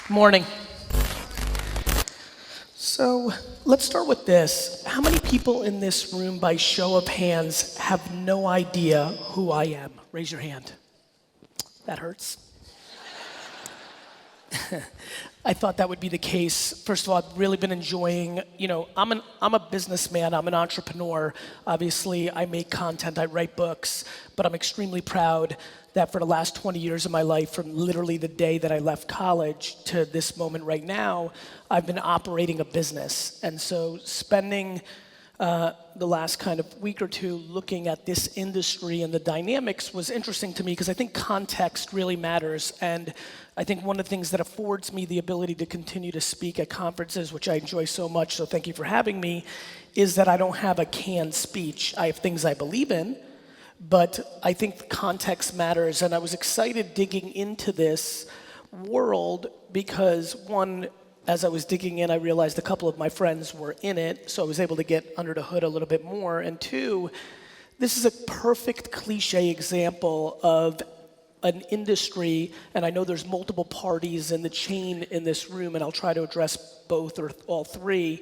Morning. So let's start with this. How many people in this room, by show of hands, have no idea who I am? Raise your hand. That hurts. I thought that would be the case. First of all, I've really been enjoying, I'm a businessman, I'm an entrepreneur. Obviously, I make content, I write books, but I'm extremely proud that for the last 20 years of my life, from literally the day that I left college to this moment right now, I've been operating a business. And so spending the last kind of week or two looking at this industry and the dynamics was interesting to me because I think context really matters. And I think one of the things that affords me the ability to continue to speak at conferences, which I enjoy so much, so thank you for having me, is that I don't have a canned speech. I have things I believe in, but I think context matters. And I was excited digging into this world because, one, as I was digging in, I realized a couple of my friends were in it, so I was able to get under the hood a little bit more. And two, this is a perfect cliche example of an industry, and I know there's multiple parties in the chain in this room, and I'll try to address both or all three,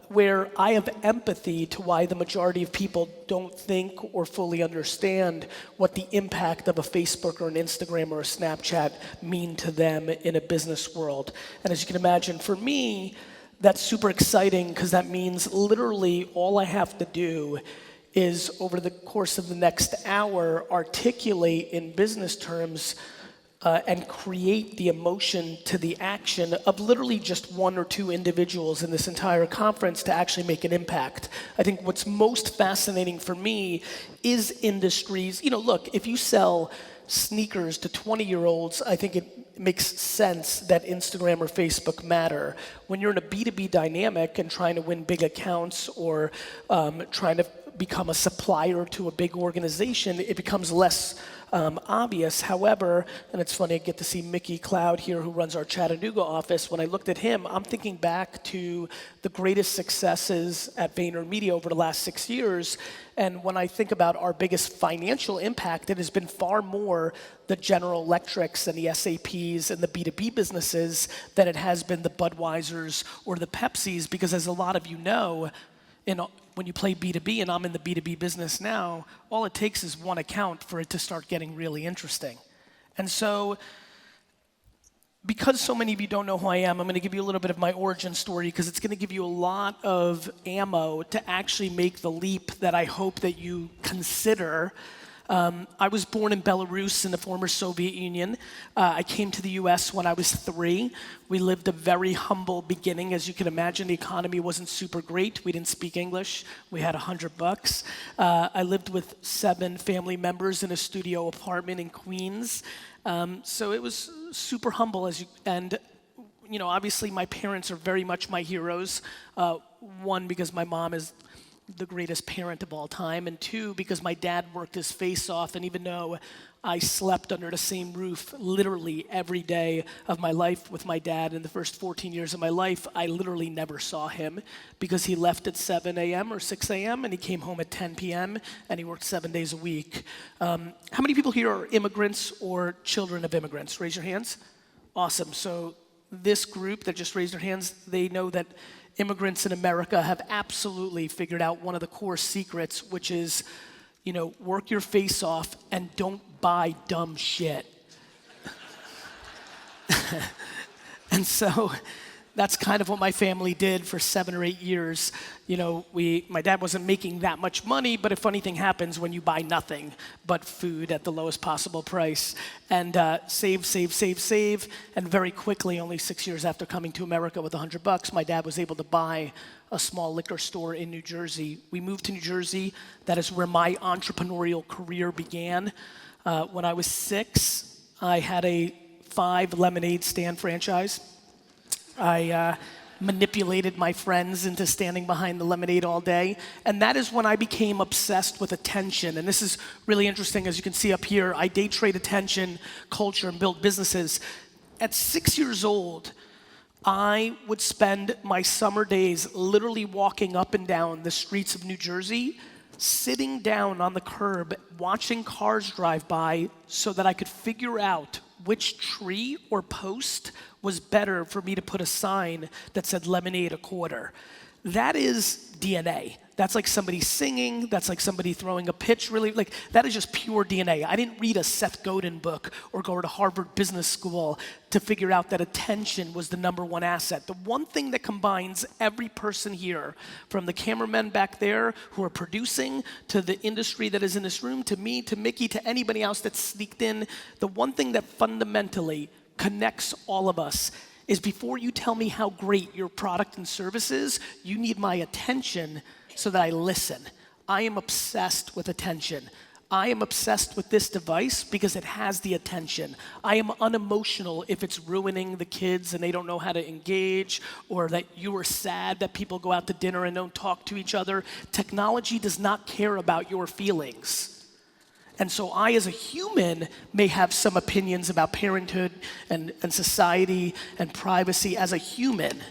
where I have empathy to why the majority of people don't think or fully understand what the impact of a Facebook or an Instagram or a Snapchat mean to them in a business world. And as you can imagine, for me, that's super exciting because that means literally all I have to do is over the course of the next hour articulate in business terms and create the emotion to the action of literally just one or two individuals in this entire conference to actually make an impact. I think what's most fascinating for me is industries. Look, if you sell sneakers to 20-year-olds, I think it makes sense that Instagram or Facebook matter. When you're in a B2B dynamic and trying to win big accounts or trying to become a supplier to a big organization, it becomes less obvious. However, and it's funny, I get to see Mickey Cloud here who runs our Chattanooga office. When I looked at him, I'm thinking back to the greatest successes at VaynerMedia over the last 6 years. And when I think about our biggest financial impact, it has been far more the General Electrics and the SAPs and the B2B businesses than it has been the Budweisers or the Pepsis, because as a lot of you know, when you play B2B, and I'm in the B2B business now, all it takes is one account for it to start getting really interesting. And so, because so many of you don't know who I am, I'm going to give you a little bit of my origin story because it's going to give you a lot of ammo to actually make the leap that I hope that you consider. I was born in Belarus in the former Soviet Union. I came to the US when I was 3. We lived a very humble beginning. As you can imagine, the economy wasn't super great. We didn't speak English. We had $100. I lived with 7 family members in a studio apartment in Queens. So it was super humble. Obviously my parents are very much my heroes. One, because my mom is the greatest parent of all time, and 2, because my dad worked his face off, and even though I slept under the same roof literally every day of my life with my dad in the first 14 years of my life, I literally never saw him because he left at 7 a.m. or 6 a.m. and he came home at 10 p.m. and he worked 7 days a week. How many people here are immigrants or children of immigrants? Raise your hands. Awesome. So this group that just raised their hands, they know that immigrants in America have absolutely figured out one of the core secrets, which is, work your face off and don't buy dumb shit. And so that's kind of what my family did for 7 or 8 years. My dad wasn't making that much money, but a funny thing happens when you buy nothing but food at the lowest possible price. And save. And very quickly, only 6 years after coming to America with $100, my dad was able to buy a small liquor store in New Jersey. We moved to New Jersey. That is where my entrepreneurial career began. When I was 6, I had a 5 lemonade stand franchise. I manipulated my friends into standing behind the lemonade all day. And that is when I became obsessed with attention. And this is really interesting. As you can see up here, I day trade attention, culture, and build businesses. At 6 years old, I would spend my summer days literally walking up and down the streets of New Jersey, sitting down on the curb, watching cars drive by so that I could figure out which tree or post was better for me to put a sign that said lemonade a quarter. That is DNA. That's like somebody singing, that's like somebody throwing a pitch, really, like that is just pure DNA. I didn't read a Seth Godin book or go to Harvard Business School to figure out that attention was the #1 asset. The one thing that combines every person here, from the cameramen back there who are producing, to the industry that is in this room, to me, to Mickey, to anybody else that's sneaked in, the one thing that fundamentally connects all of us is before you tell me how great your product and service is, you need my attention so that I listen. I am obsessed with attention. I am obsessed with this device because it has the attention. I am unemotional if it's ruining the kids and they don't know how to engage, or that you are sad that people go out to dinner and don't talk to each other. Technology does not care about your feelings. And so I, as a human, may have some opinions about parenthood and society and privacy as a human.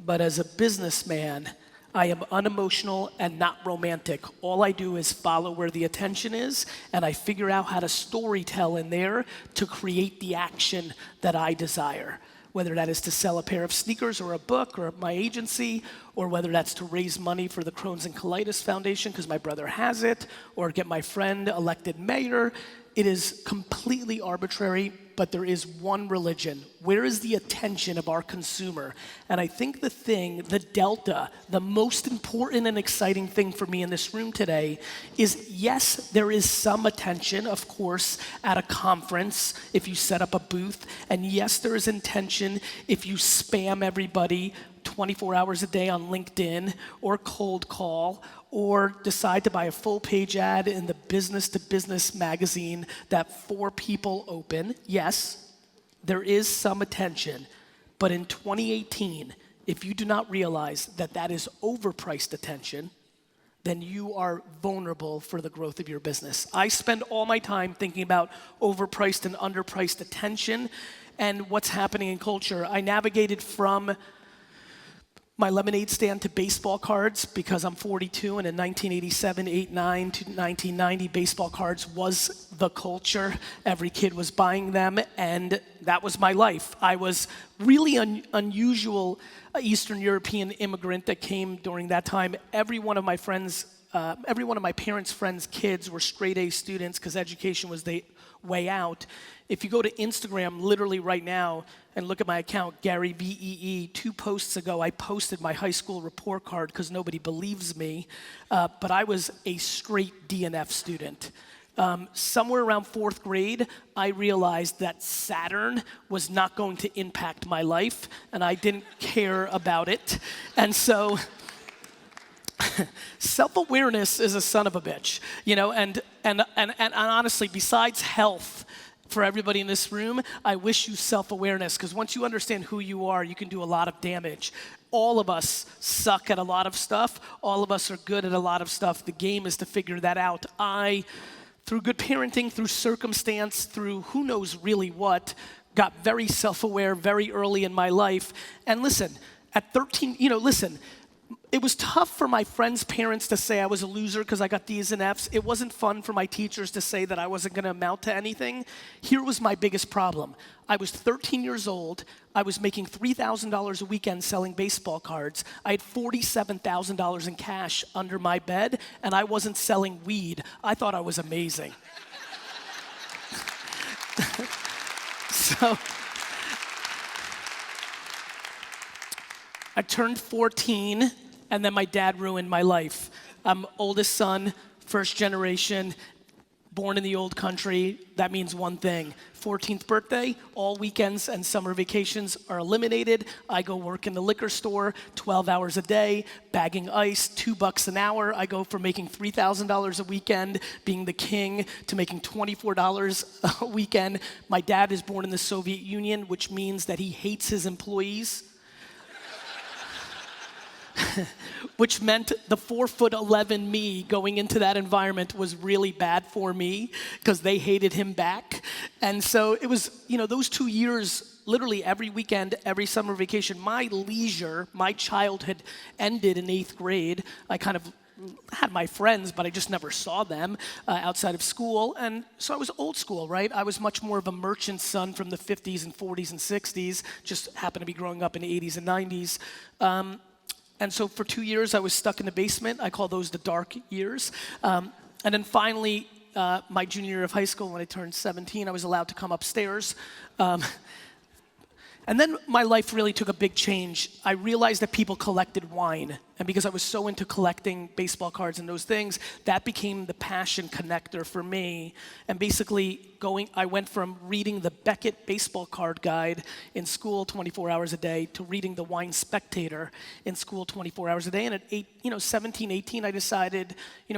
But as a businessman, I am unemotional and not romantic. All I do is follow where the attention is, and I figure out how to storytell in there to create the action that I desire. Whether that is to sell a pair of sneakers or a book or my agency, or whether that's to raise money for the Crohn's and Colitis Foundation because my brother has it, or get my friend elected mayor. It is completely arbitrary, but there is one religion. Where is the attention of our consumer? And I think the thing, the delta, the most important and exciting thing for me in this room today is, yes, there is some attention, of course, at a conference if you set up a booth. And yes, there is intention if you spam everybody 24 hours a day on LinkedIn, or cold call, or decide to buy a full page ad in the business to business magazine that 4 people open. Yes, there is some attention, but in 2018, if you do not realize that that is overpriced attention, then you are vulnerable for the growth of your business. I spend all my time thinking about overpriced and underpriced attention and what's happening in culture. I navigated from my lemonade stand to baseball cards because I'm 42, and in 1987, 89 to 1990, baseball cards was the culture. Every kid was buying them, and that was my life. I was really unusual Eastern European immigrant that came during that time. Every one of my parents' friends' kids were straight A students because education was the way out. If you go to Instagram literally right now and look at my account, Garyvee, 2 posts ago, I posted my high school report card because nobody believes me, but I was a straight DNF student. Somewhere around 4th grade, I realized that Saturn was not going to impact my life, and I didn't care about it. And so self-awareness is a son of a bitch, you know, and honestly, besides health, for everybody in this room, I wish you self-awareness, because once you understand who you are, you can do a lot of damage. All of us suck at a lot of stuff. All of us are good at a lot of stuff. The game is to figure that out. I, through good parenting, through circumstance, through who knows really what, got very self-aware very early in my life. And listen, at 13, it was tough for my friends' parents to say I was a loser because I got D's and F's. It wasn't fun for my teachers to say that I wasn't going to amount to anything. Here was my biggest problem. I was 13 years old. I was making $3,000 a weekend selling baseball cards. I had $47,000 in cash under my bed, and I wasn't selling weed. I thought I was amazing. So I turned 14, and then my dad ruined my life. I'm oldest son, first generation, born in the old country. That means one thing. 14th birthday, all weekends and summer vacations are eliminated. I go work in the liquor store 12 hours a day, bagging ice, $2 an hour. I go from making $3,000 a weekend, being the king, to making $24 a weekend. My dad is born in the Soviet Union, which means that he hates his employees. Which meant the 4'11" me going into that environment was really bad for me because they hated him back. And so it was, those 2 years, literally every weekend, every summer vacation, my leisure, my childhood ended in 8th grade. I kind of had my friends, but I just never saw them outside of school. And so I was old school, right? I was much more of a merchant son from the 50s and 40s and 60s, just happened to be growing up in the 80s and 90s. And so for 2 years, I was stuck in the basement. I call those the dark years. And then finally, my junior year of high school, when I turned 17, I was allowed to come upstairs. And then my life really took a big change. I realized that people collected wine. And because I was so into collecting baseball cards and those things, that became the passion connector for me. And basically, I went from reading the Beckett baseball card guide in school 24 hours a day to reading the Wine Spectator in school 24 hours a day. And at 17, 18, I decided,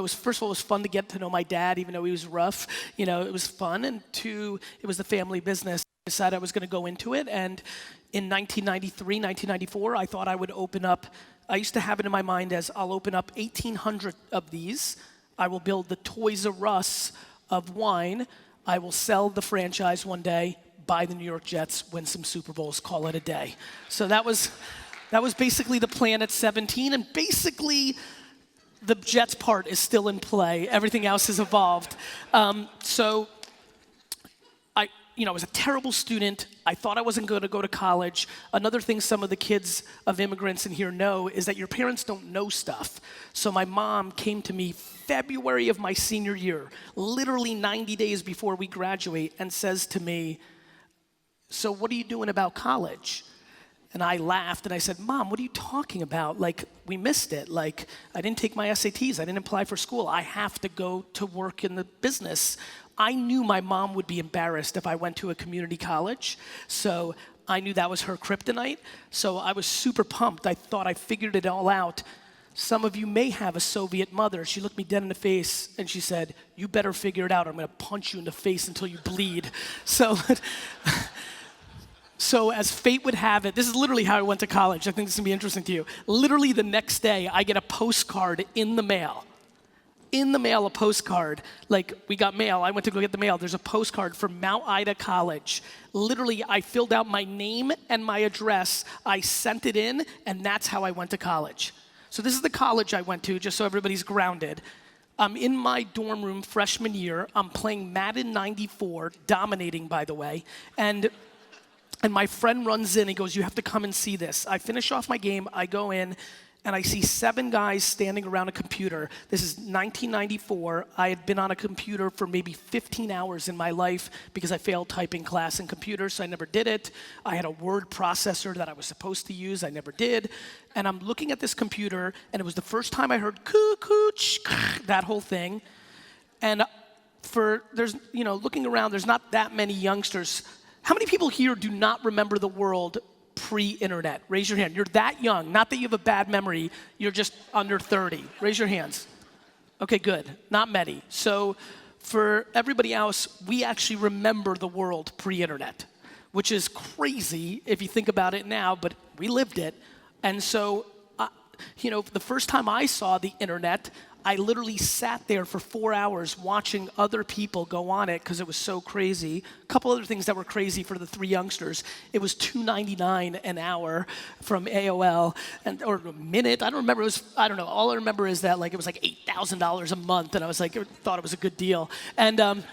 first of all, it was fun to get to know my dad, even though he was rough. It was fun. And two, it was the family business. I decided I was going to go into it, and in 1993, 1994, I thought I would open up, I used to have it in my mind as I'll open up 1,800 of these, I will build the Toys R Us of wine, I will sell the franchise one day, buy the New York Jets, win some Super Bowls, call it a day. So that was basically the plan at 17, and basically the Jets part is still in play. Everything else has evolved. I was a terrible student. I thought I wasn't going to go to college. Another thing some of the kids of immigrants in here know is that your parents don't know stuff. So my mom came to me February of my senior year, literally 90 days before we graduate, and says to me, "So what are you doing about college?" And I laughed and I said, "Mom, what are you talking about? Like, we missed it. Like, I didn't take my SATs. I didn't apply for school. I have to go to work in the business." I knew my mom would be embarrassed if I went to a community college, so I knew that was her kryptonite. So I was super pumped. I thought I figured it all out. Some of you may have a Soviet mother. She looked me dead in the face and she said, "You better figure it out or I'm gonna punch you in the face until you bleed." So as fate would have it, this is literally how I went to college. I think this is gonna be interesting to you. Literally the next day, I get a postcard in the mail. A postcard. Like, we got mail. I went to go get the mail. There's a postcard from Mount Ida College. Literally, I filled out my name and my address. I sent it in, and that's how I went to college. So this is the college I went to, just so everybody's grounded. I'm in my dorm room freshman year. I'm playing Madden 94, dominating, by the way. And my friend runs in. He goes, "You have to come and see this." I finish off my game. I go in. And I see 7 guys standing around a computer. This is 1994. I had been on a computer for maybe 15 hours in my life because I failed typing class in computers, so I never did it. I had a word processor that I was supposed to use. I never did. And I'm looking at this computer, and it was the first time I heard coo-coo-ch, that whole thing. And looking around, there's not that many youngsters. How many people here do not remember the world pre-internet? Raise your hand. You're that young. Not that you have a bad memory. You're just under 30. Raise your hands. Okay, good. Not many. So for everybody else, we actually remember the world pre-internet, which is crazy if you think about it now, but we lived it. And so, the first time I saw the internet, I literally sat there for 4 hours watching other people go on it because it was so crazy. A couple other things that were crazy for the 3 youngsters. It was $2.99 an hour from AOL, or a minute. I don't remember. I don't know. All I remember is that it was like $8,000 a month, and I was like, thought it was a good deal. And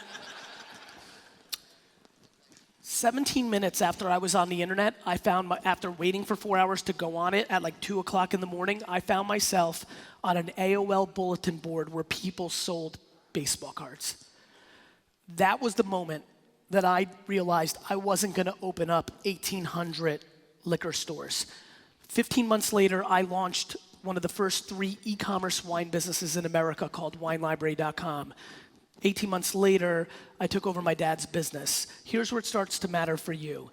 17 minutes after I was on the internet, after waiting for 4 hours to go on it at 2 o'clock in the morning, I found myself on an AOL bulletin board where people sold baseball cards. That was the moment that I realized I wasn't gonna open up 1,800 liquor stores. 15 months later, I launched one of the first 3 e-commerce wine businesses in America called WineLibrary.com. 18 months later, I took over my dad's business. Here's where it starts to matter for you.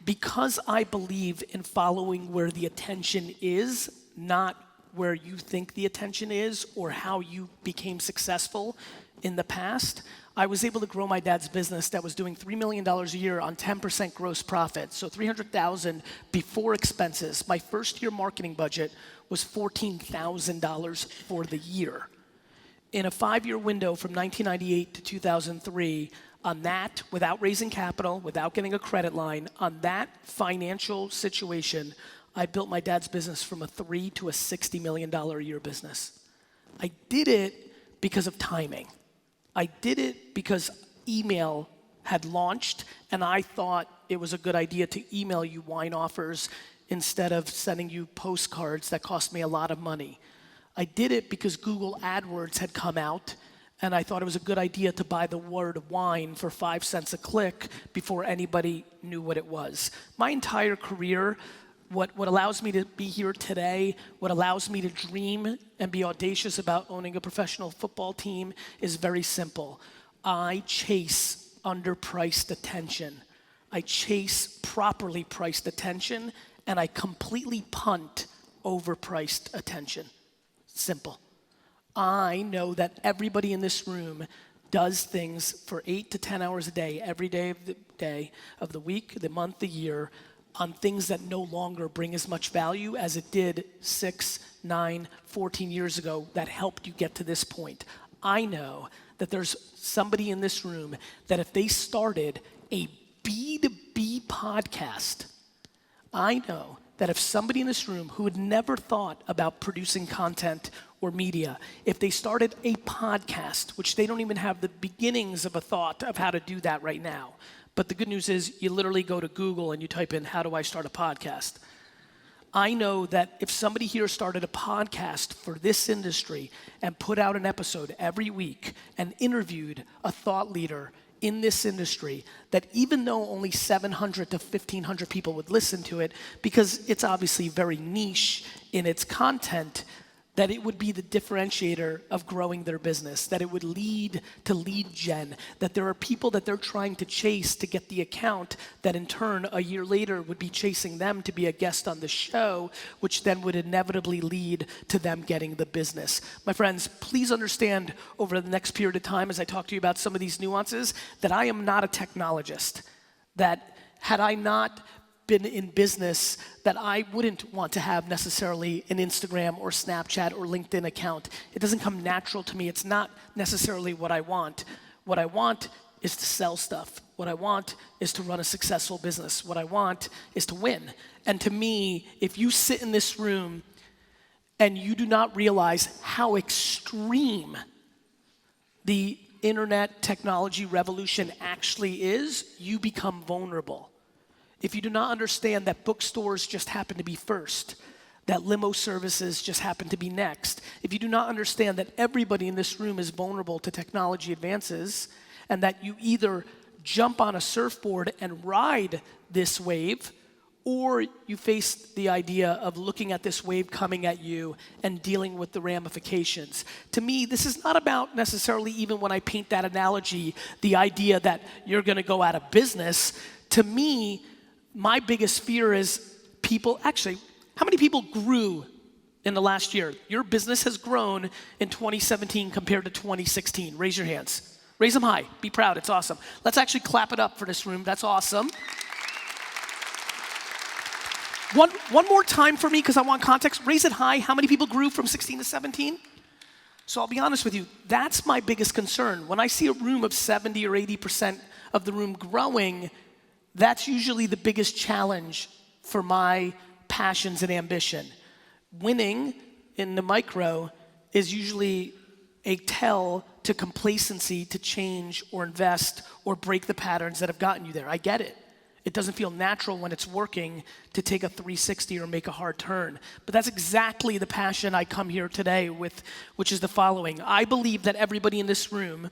Because I believe in following where the attention is, not where you think the attention is or how you became successful in the past, I was able to grow my dad's business that was doing $3 million a year on 10% gross profit, so $300,000 before expenses. My first year marketing budget was $14,000 for the year. In a 5-year window from 1998 to 2003, on that, without raising capital, without getting a credit line, on that financial situation, I built my dad's business from a $3 to a $60 million a year business. I did it because of timing. I did it because email had launched, and I thought it was a good idea to email you wine offers instead of sending you postcards that cost me a lot of money. I did it because Google AdWords had come out, and I thought it was a good idea to buy the word wine for 5 cents a click before anybody knew what it was. My entire career, what allows me to be here today, what allows me to dream and be audacious about owning a professional football team is very simple. I chase underpriced attention. I chase properly priced attention, and I completely punt overpriced attention. Simple. I know that everybody in this room does things for 8 to 10 hours a day, every day of the week, the month, the year, on things that no longer bring as much value as it did 6, 9, 14 years ago that helped you get to this point. I know that there's somebody in this room that if they started a B2B podcast, I know that if somebody in this room who had never thought about producing content or media, if they started a podcast, which they don't even have the beginnings of a thought of how to do that right now, but the good news is you literally go to Google and you type in, how do I start a podcast? I know that if somebody here started a podcast for this industry and put out an episode every week and interviewed a thought leader in this industry, that even though only 700 to 1,500 people would listen to it, because it's obviously very niche in its content, that it would be the differentiator of growing their business, that it would lead to lead gen, that there are people that they're trying to chase to get the account that in turn a year later would be chasing them to be a guest on the show, which then would inevitably lead to them getting the business. My friends, please understand over the next period of time as I talk to you about some of these nuances that I am not a technologist, that had I not been in business, that I wouldn't want to have necessarily an Instagram or Snapchat or LinkedIn account. It doesn't come natural to me. It's not necessarily what I want. What I want is to sell stuff. What I want is to run a successful business. What I want is to win. And to me, if you sit in this room and you do not realize how extreme the internet technology revolution actually is, you become vulnerable. If you do not understand that bookstores just happen to be first, that limo services just happen to be next, if you do not understand that everybody in this room is vulnerable to technology advances, and that you either jump on a surfboard and ride this wave, or you face the idea of looking at this wave coming at you and dealing with the ramifications. To me, this is not about necessarily, even when I paint that analogy, the idea that you're gonna go out of business. To me, my biggest fear is people, actually, how many people grew in the last year? Your business has grown in 2017 compared to 2016. Raise your hands. Raise them high. Be proud. It's awesome. Let's actually clap it up for this room. That's awesome. One more time for me, because I want context. Raise it high. How many people grew from 16 to 17? So I'll be honest with you. That's my biggest concern. When I see a room of 70 or 80% of the room growing, that's usually the biggest challenge for my passions and ambition. Winning in the micro is usually a tell to complacency to change or invest or break the patterns that have gotten you there. I get it. It doesn't feel natural when it's working to take a 360 or make a hard turn. But that's exactly the passion I come here today with, which is the following. I believe that everybody in this room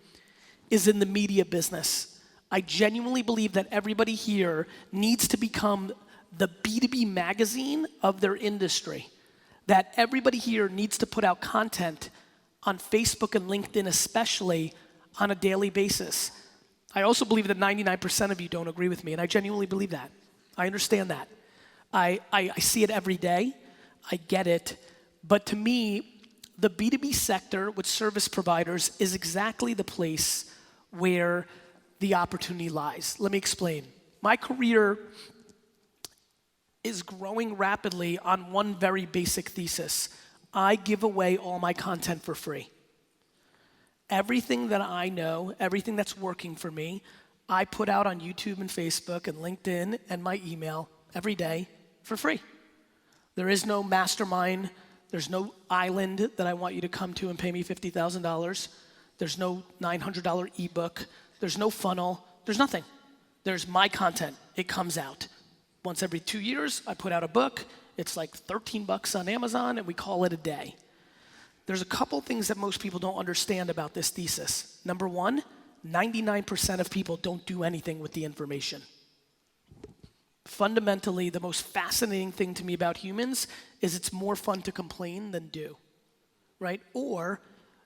is in the media business. I genuinely believe that everybody here needs to become the B2B magazine of their industry. That everybody here needs to put out content on Facebook and LinkedIn especially on a daily basis. I also believe that 99% of you don't agree with me, and I genuinely believe that. I understand that. I see it every day. I get it. But to me, the B2B sector with service providers is exactly the place where the opportunity lies. Let me explain. My career is growing rapidly on one very basic thesis. I give away all my content for free. Everything that I know, everything that's working for me, I put out on YouTube and Facebook and LinkedIn and my email every day for free. There is no mastermind. There's no island that I want you to come to and pay me $50,000. There's no $900 ebook. There's no funnel. There's nothing. There's my content. It comes out. Once every 2 years, I put out a book. It's like $13 on Amazon, and we call it a day. There's a couple things that most people don't understand about this thesis. Number one, 99% of people don't do anything with the information. Fundamentally, the most fascinating thing to me about humans is it's more fun to complain than do, right? Or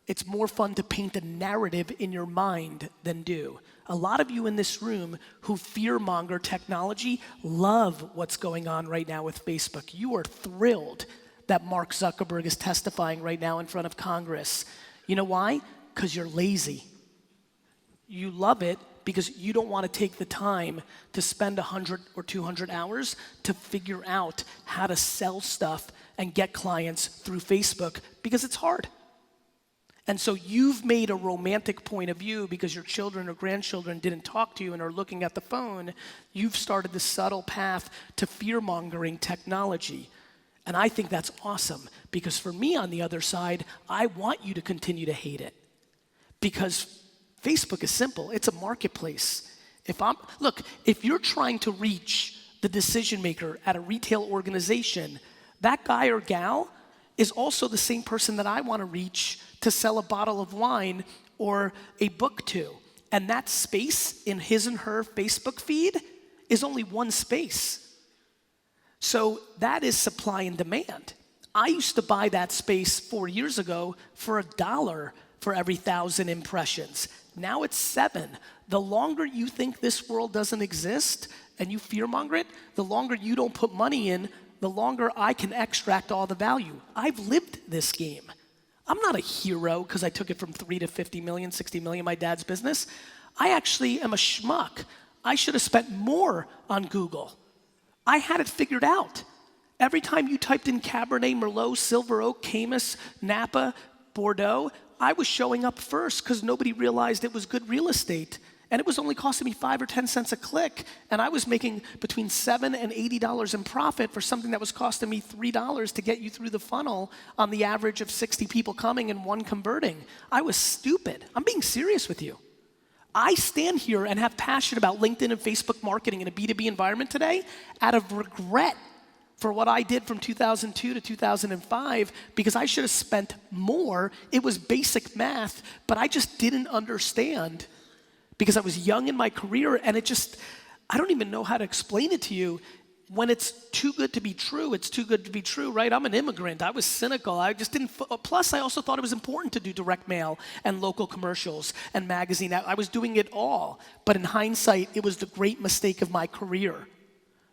it's more fun to paint a narrative in your mind than do. A lot of you in this room who fearmonger technology love what's going on right now with Facebook. You are thrilled that Mark Zuckerberg is testifying right now in front of Congress. You know why? Because you're lazy. You love it because you don't want to take the time to spend 100 or 200 hours to figure out how to sell stuff and get clients through Facebook because it's hard. And so you've made a romantic point of view because your children or grandchildren didn't talk to you and are looking at the phone. You've started this subtle path to fear-mongering technology. And I think that's awesome because for me on the other side, I want you to continue to hate it. Because Facebook is simple, it's a marketplace. If you're trying to reach the decision maker at a retail organization, that guy or gal is also the same person that I want to reach to sell a bottle of wine or a book to. And that space in his and her Facebook feed is only one space. So that is supply and demand. I used to buy that space 4 years ago for $1 for every 1,000 impressions. Now it's $7. The longer you think this world doesn't exist and you fearmonger it, the longer you don't put money in, the longer I can extract all the value. I've lived this game. I'm not a hero because I took it from 3 to 50 million, 60 million, my dad's business. I actually am a schmuck. I should have spent more on Google. I had it figured out. Every time you typed in Cabernet, Merlot, Silver Oak, Caymus, Napa, Bordeaux, I was showing up first because nobody realized it was good real estate. And it was only costing me 5 or 10 cents a click. And I was making between $7 and $80 in profit for something that was costing me $3 to get you through the funnel on the average of 60 people coming and 1 converting. I was stupid. I'm being serious with you. I stand here and have passion about LinkedIn and Facebook marketing in a B2B environment today out of regret for what I did from 2002 to 2005 because I should have spent more. It was basic math, but I just didn't understand because I was young in my career and I don't even know how to explain it to you. When it's too good to be true, it's too good to be true, right? I'm an immigrant. I was cynical. I just didn't, plus I also thought it was important to do direct mail and local commercials and magazine. I was doing it all. But in hindsight, it was the great mistake of my career.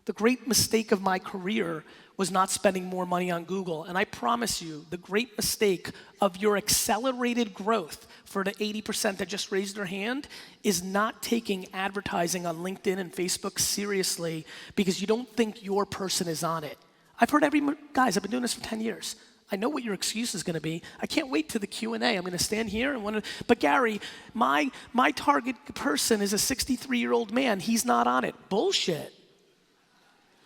The great mistake of my career was not spending more money on Google. And I promise you, the great mistake of your accelerated growth for the 80% that just raised their hand is not taking advertising on LinkedIn and Facebook seriously because you don't think your person is on it. I've heard guys, I've been doing this for 10 years. I know what your excuse is going to be. I can't wait to the Q&A. I'm going to stand here and but Gary, my target person is a 63-year-old man. He's not on it. Bullshit.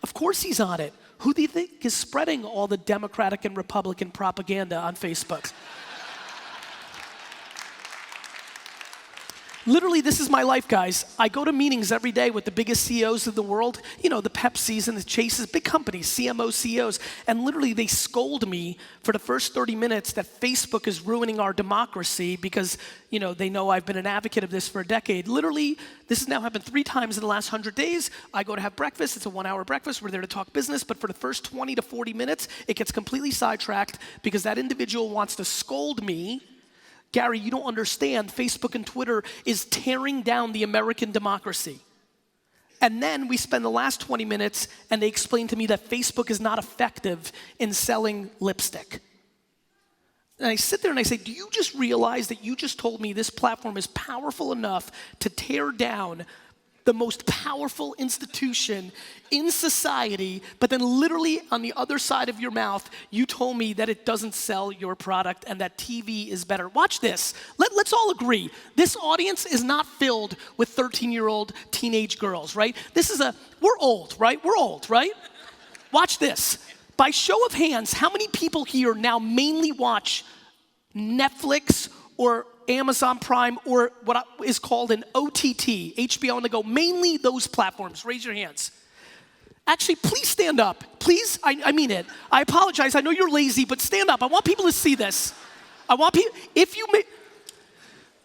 Of course he's on it. Who do you think is spreading all the Democratic and Republican propaganda on Facebook? Literally, this is my life, guys. I go to meetings every day with the biggest CEOs of the world, you know, the Pepsis and the Chases, big companies, CMOs, CEOs, and literally they scold me for the first 30 minutes that Facebook is ruining our democracy because, you know, they know I've been an advocate of this for a decade. Literally, this has now happened 3 times in the last 100 days. I go to have breakfast. It's a 1-hour breakfast. We're there to talk business, but for the first 20 to 40 minutes, it gets completely sidetracked because that individual wants to scold me. Gary, you don't understand. Facebook and Twitter is tearing down the American democracy. And then we spend the last 20 minutes and they explain to me that Facebook is not effective in selling lipstick. And I sit there and I say, do you just realize that you just told me this platform is powerful enough to tear down the most powerful institution in society, but then literally on the other side of your mouth, you told me that it doesn't sell your product and that TV is better. Watch this. Let's all agree. This audience is not filled with 13-year-old teenage girls, right? We're old, right? We're old, right? Watch this. by show of hands, how many people here now mainly watch Netflix or Amazon Prime or what is called an OTT, HBO on the go, mainly those platforms? Raise your hands. Actually, please stand up. Please, I mean it. I apologize, I know you're lazy, but stand up. I want people to see this. I want people, if you may,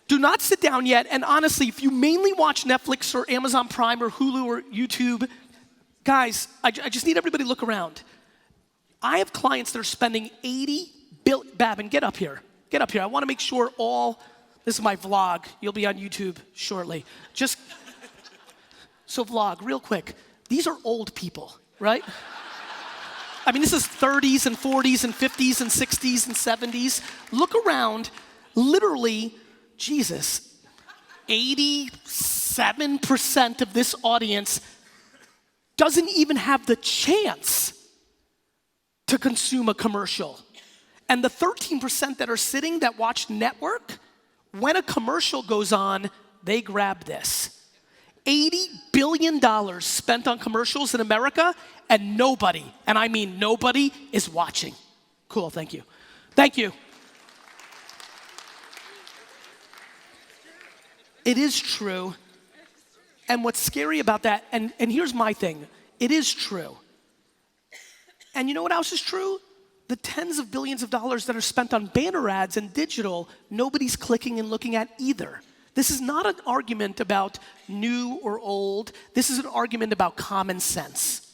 do not sit down yet, and honestly, if you mainly watch Netflix or Amazon Prime or Hulu or YouTube, guys, I just need everybody to look around. I have clients that are spending $80 billion, Babin, get up here. Get up here, I wanna make sure this is my vlog, you'll be on YouTube shortly. So vlog, real quick. These are old people, right? I mean, this is 30s and 40s and 50s and 60s and 70s. Look around, literally, Jesus, 87% of this audience doesn't even have the chance to consume a commercial. And the 13% that are sitting that watch network, when a commercial goes on, they grab this. $80 billion spent on commercials in America, and nobody, and I mean nobody, is watching. Cool, thank you. Thank you. It is true, and what's scary about that, and here's my thing, it is true. And you know what else is true? The tens of billions of dollars that are spent on banner ads and digital, nobody's clicking and looking at either. This is not an argument about new or old. This is an argument about common sense.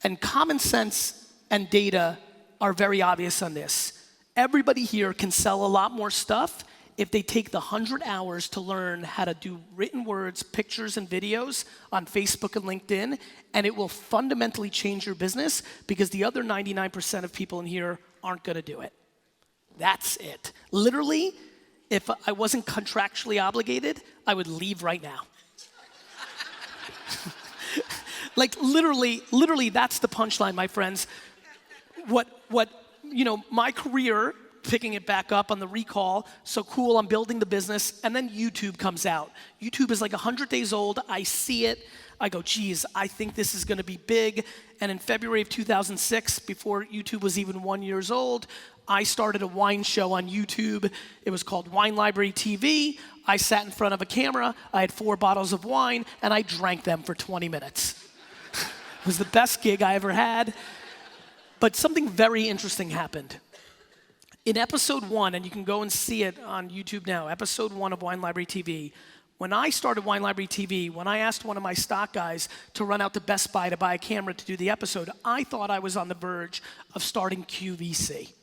And common sense and data are very obvious on this. Everybody here can sell a lot more stuff if they take the 100 hours to learn how to do written words, pictures, and videos on Facebook and LinkedIn, and it will fundamentally change your business because the other 99% of people in here aren't gonna do it. That's it. Literally, if I wasn't contractually obligated, I would leave right now. Like literally, that's the punchline, my friends. My career, picking it back up on the recall, so cool, I'm building the business, and then YouTube comes out. YouTube is like 100 days old, I see it, I go, geez, I think this is gonna be big, and in February of 2006, before YouTube was even 1 year old, I started a wine show on YouTube. It was called Wine Library TV. I sat in front of a camera, I had 4 bottles of wine, and I drank them for 20 minutes. It was the best gig I ever had. But something very interesting happened. In episode 1, and you can go and see it on YouTube now, episode 1 of Wine Library TV, when I started Wine Library TV, when I asked one of my stock guys to run out to Best Buy to buy a camera to do the episode, I thought I was on the verge of starting QVC.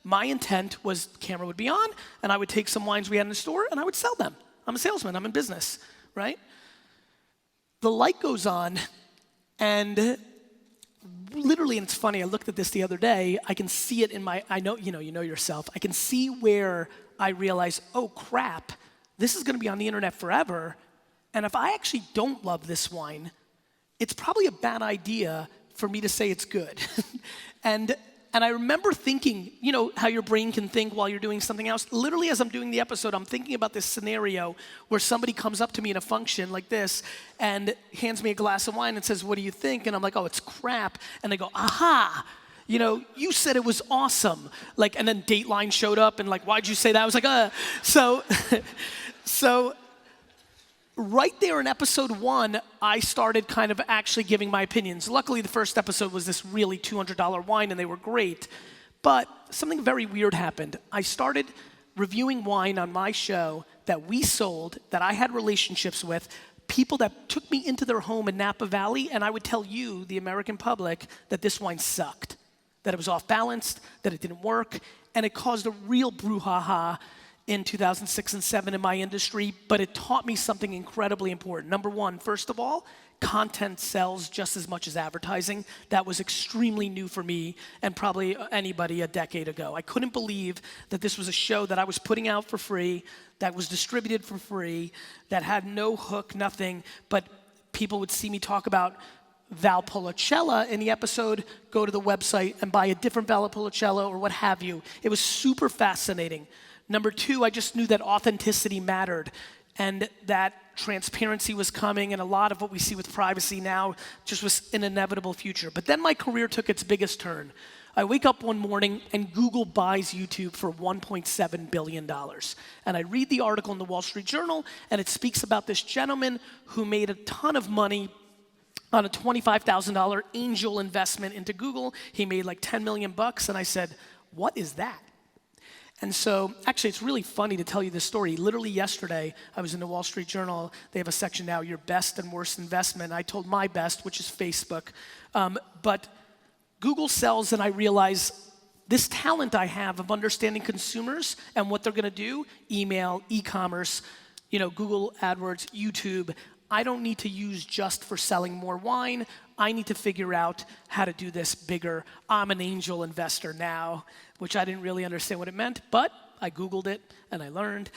My intent was the camera would be on, and I would take some wines we had in the store, and I would sell them. I'm a salesman, I'm in business, right? The light goes on, and literally, and it's funny, I looked at this the other day, I can see it in I know, you know yourself, I can see where I realize, oh crap, this is gonna be on the internet forever, and if I actually don't love this wine, it's probably a bad idea for me to say it's good. And I remember thinking, you know how your brain can think while you're doing something else? Literally as I'm doing the episode, I'm thinking about this scenario where somebody comes up to me in a function like this and hands me a glass of wine and says, what do you think? And I'm like, oh, it's crap. And they go, aha, you know, you said it was awesome. Like, and then Dateline showed up and like, why'd you say that? I was like, So right there in episode 1, I started kind of actually giving my opinions. Luckily, the first episode was this really $200 wine, and they were great. But something very weird happened. I started reviewing wine on my show that we sold, that I had relationships with, people that took me into their home in Napa Valley, and I would tell you, the American public, that this wine sucked, that it was off-balanced, that it didn't work, and it caused a real brouhaha in 2006 and 7 in my industry, but it taught me something incredibly important. Number 1, first of all, content sells just as much as advertising. That was extremely new for me and probably anybody a decade ago. I couldn't believe that this was a show that I was putting out for free, that was distributed for free, that had no hook, nothing, but people would see me talk about Valpolicella in the episode, go to the website and buy a different Valpolicella or what have you. It was super fascinating. Number 2, I just knew that authenticity mattered and that transparency was coming, and a lot of what we see with privacy now just was an inevitable future. But then my career took its biggest turn. I wake up one morning and Google buys YouTube for $1.7 billion. And I read the article in the Wall Street Journal, and it speaks about this gentleman who made a ton of money on a $25,000 angel investment into Google. He made like 10 million bucks, and I said, what is that? And so, actually, it's really funny to tell you this story. Literally yesterday, I was in the Wall Street Journal. They have a section now, your best and worst investment. I told my best, which is Facebook. But Google sells, and I realize this talent I have of understanding consumers and what they're gonna do, email, e-commerce, Google AdWords, YouTube, I don't need to use just for selling more wine. I need to figure out how to do this bigger. I'm an angel investor now, which I didn't really understand what it meant, but I Googled it and I learned.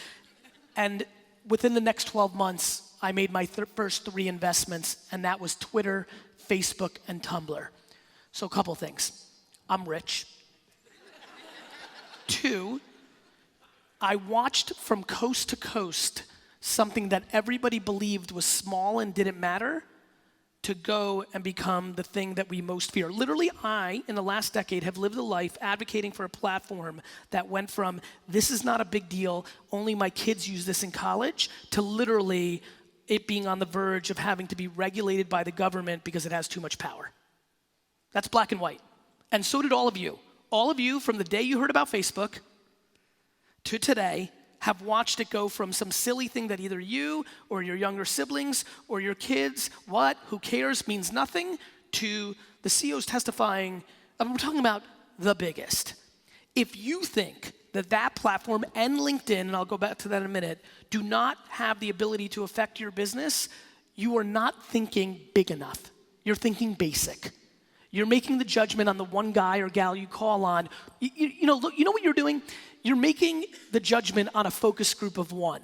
And within the next 12 months, I made my first 3 investments, and that was Twitter, Facebook, and Tumblr. So a couple things. I'm rich. 2, I watched from coast to coast something that everybody believed was small and didn't matter to go and become the thing that we most fear. Literally, I, in the last decade, have lived a life advocating for a platform that went from, this is not a big deal, only my kids use this in college, to literally it being on the verge of having to be regulated by the government because it has too much power. That's black and white. And so did all of you. All of you, from the day you heard about Facebook to today, have watched it go from some silly thing that either you or your younger siblings or your kids, who cares, means nothing, to the CEOs testifying, and we're talking about the biggest. If you think that that platform and LinkedIn, and I'll go back to that in a minute, do not have the ability to affect your business, you are not thinking big enough. You're thinking basic. You're making the judgment on the one guy or gal you call on. You know what you're doing? You're making the judgment on a focus group of 1.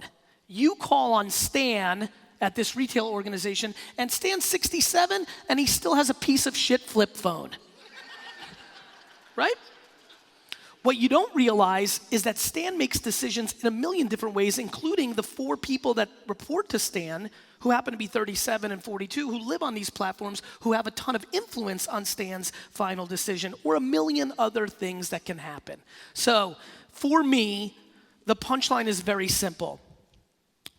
You call on Stan at this retail organization, and Stan's 67, and he still has a piece of shit flip phone. Right? What you don't realize is that Stan makes decisions in a million different ways, including the 4 people that report to Stan, who happen to be 37 and 42, who live on these platforms, who have a ton of influence on Stan's final decision, or a million other things that can happen. So, for me, the punchline is very simple.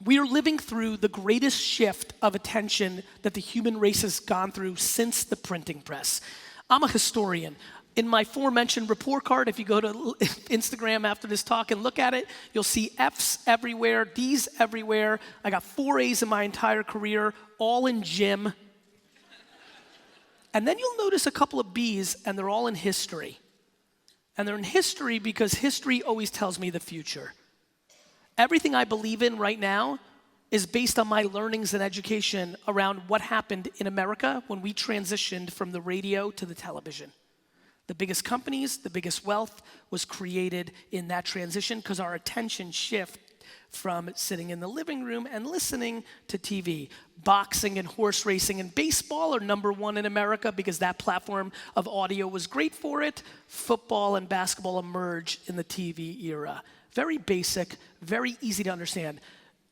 We are living through the greatest shift of attention that the human race has gone through since the printing press. I'm a historian. In my aforementioned report card, if you go to Instagram after this talk and look at it, you'll see F's everywhere, D's everywhere. I got 4 A's in my entire career, all in gym. And then you'll notice a couple of B's, and they're all in history. And they're in history because history always tells me the future. Everything I believe in right now is based on my learnings and education around what happened in America when we transitioned from the radio to the television. The biggest companies, the biggest wealth was created in that transition because our attention shift from sitting in the living room and listening to TV. Boxing and horse racing and baseball are #1 in America because that platform of audio was great for it. Football and basketball emerged in the TV era. Very basic, very easy to understand.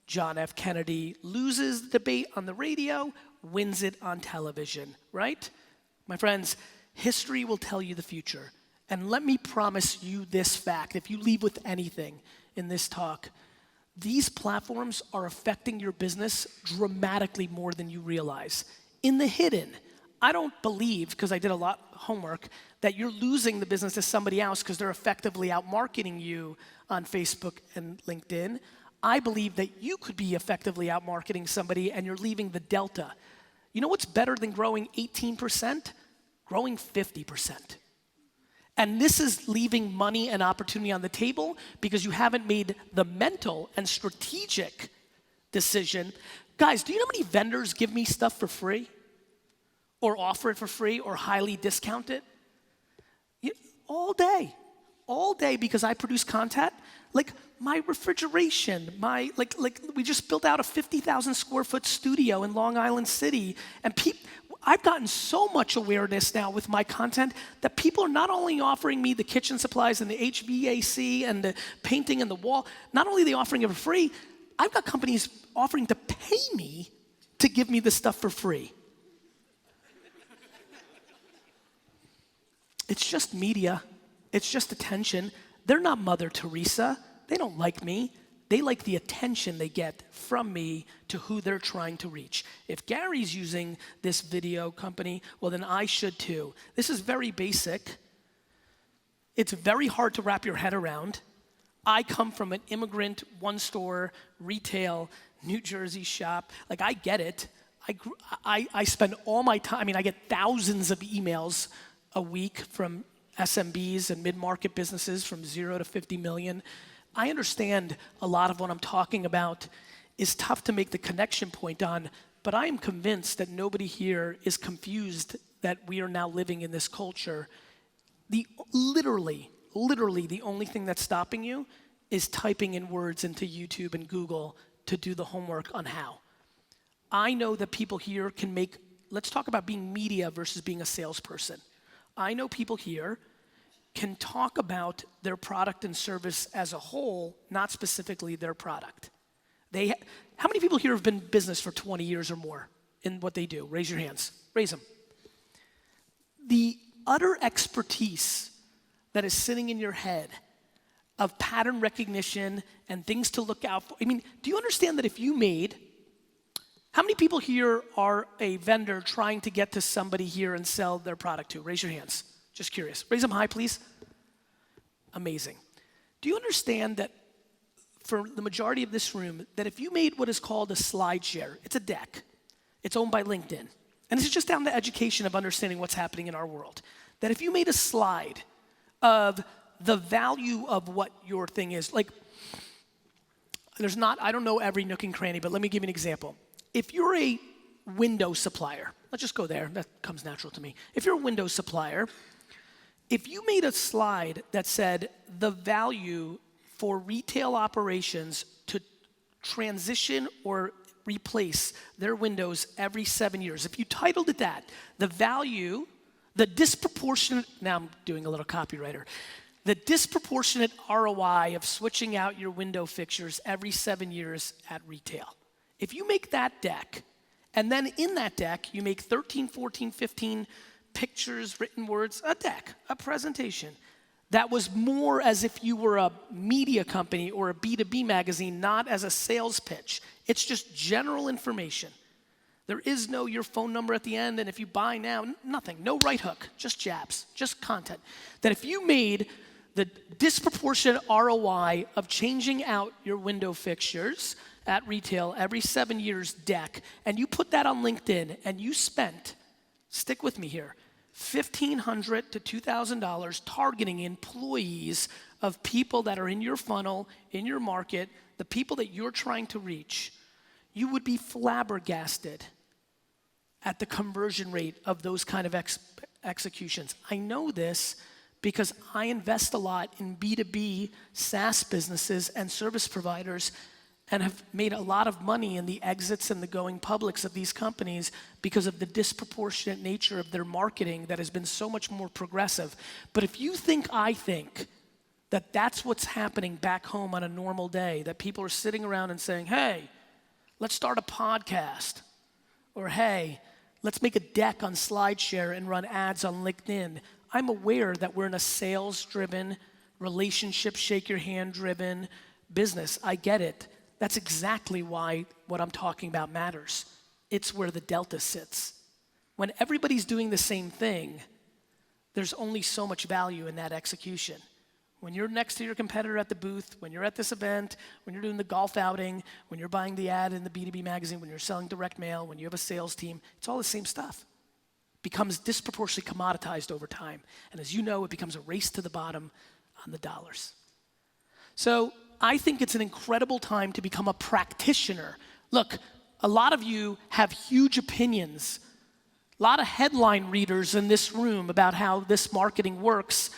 John F. Kennedy loses the debate on the radio, wins it on television, right? My friends, history will tell you the future. And let me promise you this fact, if you leave with anything in this talk, these platforms are affecting your business dramatically more than you realize. In the hidden, I don't believe, because I did a lot of homework, that you're losing the business to somebody else because they're effectively out-marketing you on Facebook and LinkedIn. I believe that you could be effectively out-marketing somebody and you're leaving the delta. You know what's better than growing 18%? Growing 50%. And this is leaving money and opportunity on the table because you haven't made the mental and strategic decision. Guys, do you know how many vendors give me stuff for free? Or offer it for free or highly discount it? All day because I produce content. Like my refrigeration, we just built out a 50,000 square foot studio in Long Island City, and I've gotten so much awareness now with my content that people are not only offering me the kitchen supplies and the HVAC and the painting and the wall, not only are they offering it for free, I've got companies offering to pay me to give me this stuff for free. It's just media. It's just attention. They're not Mother Teresa. They don't like me. They like the attention they get from me to who they're trying to reach. If Gary's using this video company, well then I should too. This is very basic. It's very hard to wrap your head around. I come from an immigrant, one-store, retail, New Jersey shop. Like, I get it. I spend all my time, I get thousands of emails a week from SMBs and mid-market businesses from 0 to 50 million. I understand a lot of what I'm talking about is tough to make the connection point on, but I am convinced that nobody here is confused that we are now living in this culture. Literally the only thing that's stopping you is typing in words into YouTube and Google to do the homework on how. I know that people here can make, let's talk about being media versus being a salesperson. I know people here can talk about their product and service as a whole, not specifically their product. How many people here have been in business for 20 years or more in what they do? Raise your hands, raise them. The utter expertise that is sitting in your head of pattern recognition and things to look out for. Do you understand that if you made, how many people here are a vendor trying to get to somebody here and sell their product to? Raise your hands, just curious. Raise them high, please. Amazing. Do you understand that for the majority of this room, that if you made what is called a slide share, it's a deck, it's owned by LinkedIn, and this is just down to education of understanding what's happening in our world, that if you made a slide of the value of what your thing is, like, I don't know every nook and cranny, but let me give you an example. If you're a window supplier, let's just go there, that comes natural to me. If you're a window supplier, if you made a slide that said the value for retail operations to transition or replace their windows every 7 years, if you titled it that, the disproportionate, now I'm doing a little copywriter, the disproportionate ROI of switching out your window fixtures every 7 years at retail. If you make that deck, and then in that deck, you make 13, 14, 15 pictures, written words, a deck, a presentation, that was more as if you were a media company or a B2B magazine, not as a sales pitch. It's just general information. There is no your phone number at the end, and if you buy now, nothing, no right hook, just jabs, just content. That if you made the disproportionate ROI of changing out your window fixtures at retail every 7 years deck, and you put that on LinkedIn, and you spent, stick with me here, $1,500 to $2,000 targeting employees of people that are in your funnel, in your market, the people that you're trying to reach, you would be flabbergasted at the conversion rate of those kind of executions. I know this because I invest a lot in B2B SaaS businesses and service providers and have made a lot of money in the exits and the going publics of these companies because of the disproportionate nature of their marketing that has been so much more progressive. But if you think I think that that's what's happening back home on a normal day, that people are sitting around and saying, hey, let's start a podcast, or hey, let's make a deck on SlideShare and run ads on LinkedIn. I'm aware that we're in a sales-driven, relationship, shake-your-hand-driven business. I get it. That's exactly why what I'm talking about matters. It's where the delta sits. When everybody's doing the same thing, there's only so much value in that execution. When you're next to your competitor at the booth, when you're at this event, when you're doing the golf outing, when you're buying the ad in the B2B magazine, when you're selling direct mail, when you have a sales team, it's all the same stuff. Becomes disproportionately commoditized over time. And as you know, it becomes a race to the bottom on the dollars. So I think it's an incredible time to become a practitioner. Look, a lot of you have huge opinions. A lot of headline readers in this room about how this marketing works.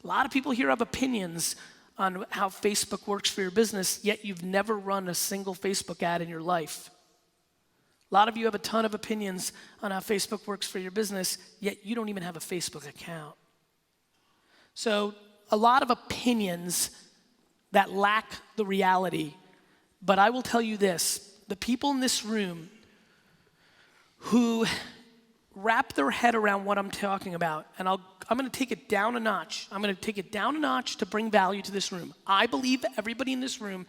A lot of people here have opinions on how Facebook works for your business, yet you've never run a single Facebook ad in your life. A lot of you have a ton of opinions on how Facebook works for your business, yet you don't even have a Facebook account. So a lot of opinions that lack the reality But I will tell you this, the people in this room who wrap their head around what I'm talking about, and I'm gonna take it down a notch. I'm gonna take it down a notch to bring value to this room. I believe everybody in this room,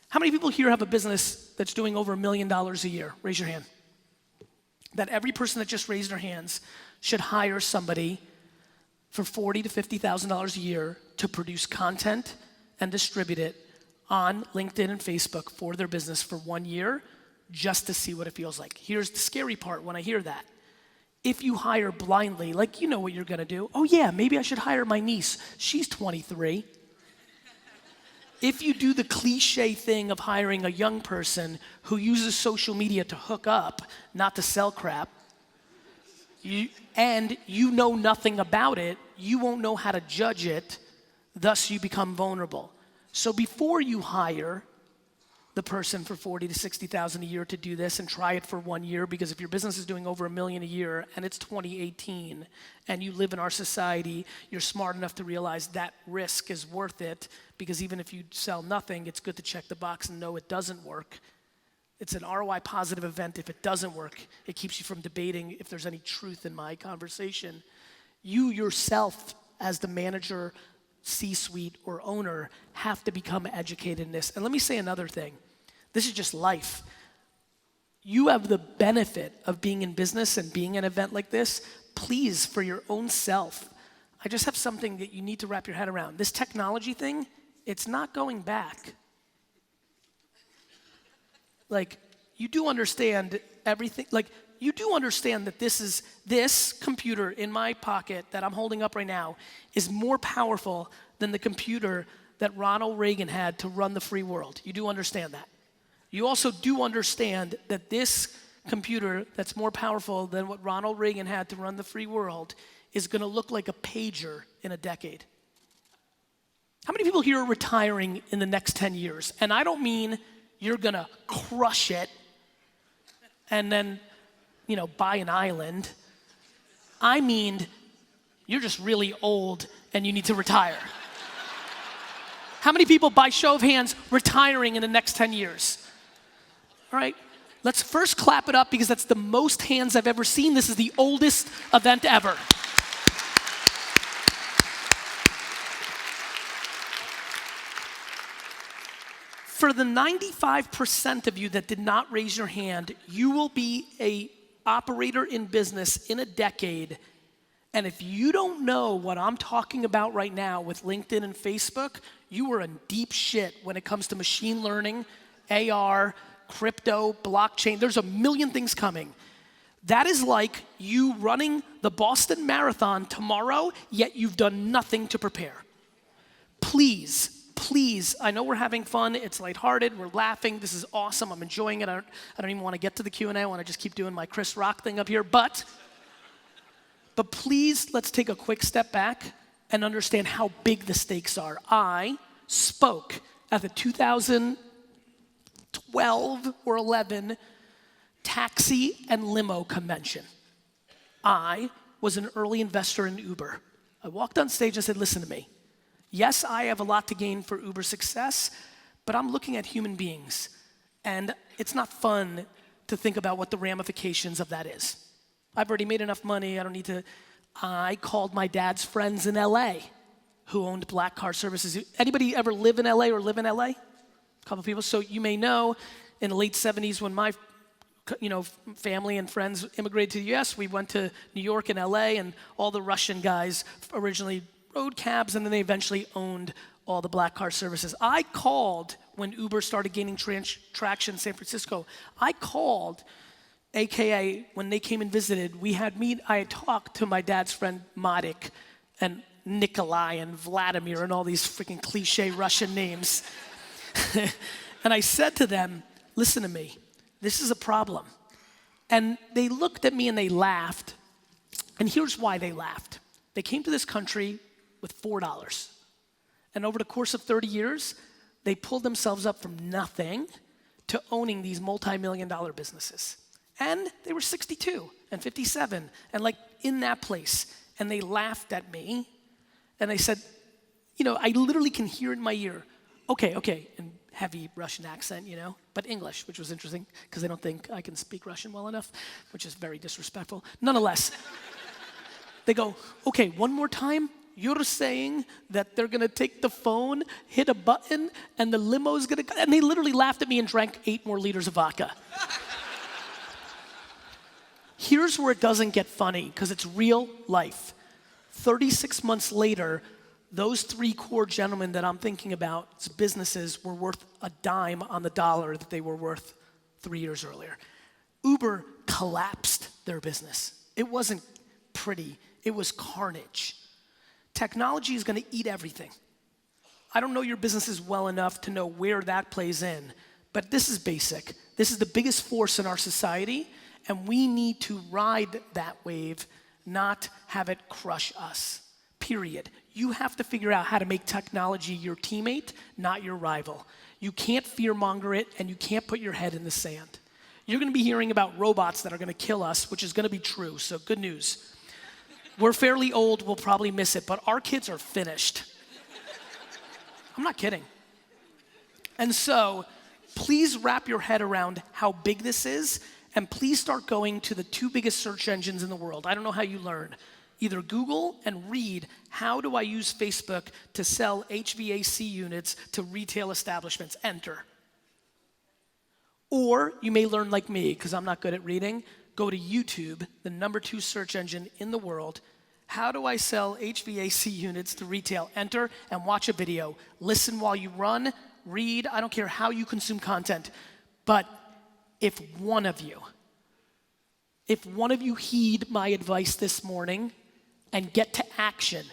how many people here have a business that's doing over $1 million a year? Raise your hand. That every person that just raised their hands should hire somebody for $40,000 to $50,000 a year to produce content and distribute it on LinkedIn and Facebook for their business for 1 year, just to see what it feels like. Here's the scary part when I hear that. If you hire blindly, like you know what you're gonna do. Oh yeah, maybe I should hire my niece. She's 23. If you do the cliche thing of hiring a young person who uses social media to hook up, not to sell crap, and you know nothing about it, you won't know how to judge it, thus you become vulnerable. So before you hire the person for $40,000 to $60,000 a year to do this and try it for 1 year, because if your business is doing over $1 million a year and it's 2018 and you live in our society, you're smart enough to realize that risk is worth it, because even if you sell nothing, it's good to check the box and know it doesn't work. It's an ROI positive event if it doesn't work. It keeps you from debating if there's any truth in my conversation. You yourself, as the manager, C-suite, or owner, have to become educated in this. And let me say another thing. This is just life. You have the benefit of being in business and being an event like this. Please, for your own self, I just have something that you need to wrap your head around. This technology thing, it's not going back. Like, you do understand everything, like, you do understand that this computer in my pocket that I'm holding up right now is more powerful than the computer that Ronald Reagan had to run the free world. You do understand that. You also do understand that this computer that's more powerful than what Ronald Reagan had to run the free world is gonna look like a pager in a decade. How many people here are retiring in the next 10 years? And I don't mean you're gonna crush it and then, you know, buy an island. I mean, you're just really old and you need to retire. How many people, by show of hands, retiring in the next 10 years? All right, let's first clap it up because that's the most hands I've ever seen. This is the oldest event ever. For the 95% of you that did not raise your hand, you will be an operator in business in a decade. And if you don't know what I'm talking about right now with LinkedIn and Facebook, you are in deep shit when it comes to machine learning, AR, crypto, blockchain. There's a million things coming. That is like you running the Boston Marathon tomorrow, yet you've done nothing to prepare. Please, I know we're having fun, it's lighthearted, we're laughing, this is awesome, I'm enjoying it. I don't even want to get to the Q&A, I want to just keep doing my Chris Rock thing up here, but please, let's take a quick step back and understand how big the stakes are. I spoke at the 2012 or 11 taxi and limo convention. I was an early investor in Uber. I walked on stage and said, listen to me. Yes, I have a lot to gain for Uber success, but I'm looking at human beings, and it's not fun to think about what the ramifications of that is. I've already made enough money, I don't need to. I called my dad's friends in LA who owned black car services. Anybody ever live in LA or live in LA? A couple people. So you may know in the late 70s when my family and friends immigrated to the US, we went to New York and LA, and all the Russian guys originally rode cabs, and then they eventually owned all the black car services. I called when Uber started gaining traction in San Francisco. I called, AKA, when they came and visited, I had talked to my dad's friend Madik and Nikolai and Vladimir and all these freaking cliche Russian names. And I said to them, listen to me, this is a problem. And they looked at me and they laughed. And here's why they laughed. They came to this country with $4. And over the course of 30 years, they pulled themselves up from nothing to owning these multi-million-dollar businesses. And they were 62 and 57 and like in that place. And they laughed at me and they said, I literally can hear it in my ear. Okay, heavy Russian accent, but English, which was interesting because they don't think I can speak Russian well enough, which is very disrespectful. Nonetheless, they go, okay, one more time. You're saying that they're gonna take the phone, hit a button, and the limo's gonna, and they literally laughed at me and drank 8 more liters of vodka. Here's where it doesn't get funny, because it's real life. 36 months later, those 3 core gentlemen that I'm thinking about, businesses, were worth a dime on the dollar that they were worth 3 years earlier. Uber collapsed their business. It wasn't pretty, it was carnage. Technology is gonna eat everything. I don't know your businesses well enough to know where that plays in, but this is basic. This is the biggest force in our society, and we need to ride that wave, not have it crush us, period. You have to figure out how to make technology your teammate, not your rival. You can't fearmonger it, and you can't put your head in the sand. You're gonna be hearing about robots that are gonna kill us, which is gonna be true, so good news. We're fairly old, we'll probably miss it, but our kids are finished. I'm not kidding. And so, please wrap your head around how big this is, and please start going to the 2 biggest search engines in the world. I don't know how you learn. Either Google and read, how do I use Facebook to sell HVAC units to retail establishments? Enter. Or you may learn like me, because I'm not good at reading. Go to YouTube, the #2 search engine in the world. How do I sell HVAC units to retail? Enter and watch a video. Listen while you run, read, I don't care how you consume content. But if one of you heed my advice this morning and get to action,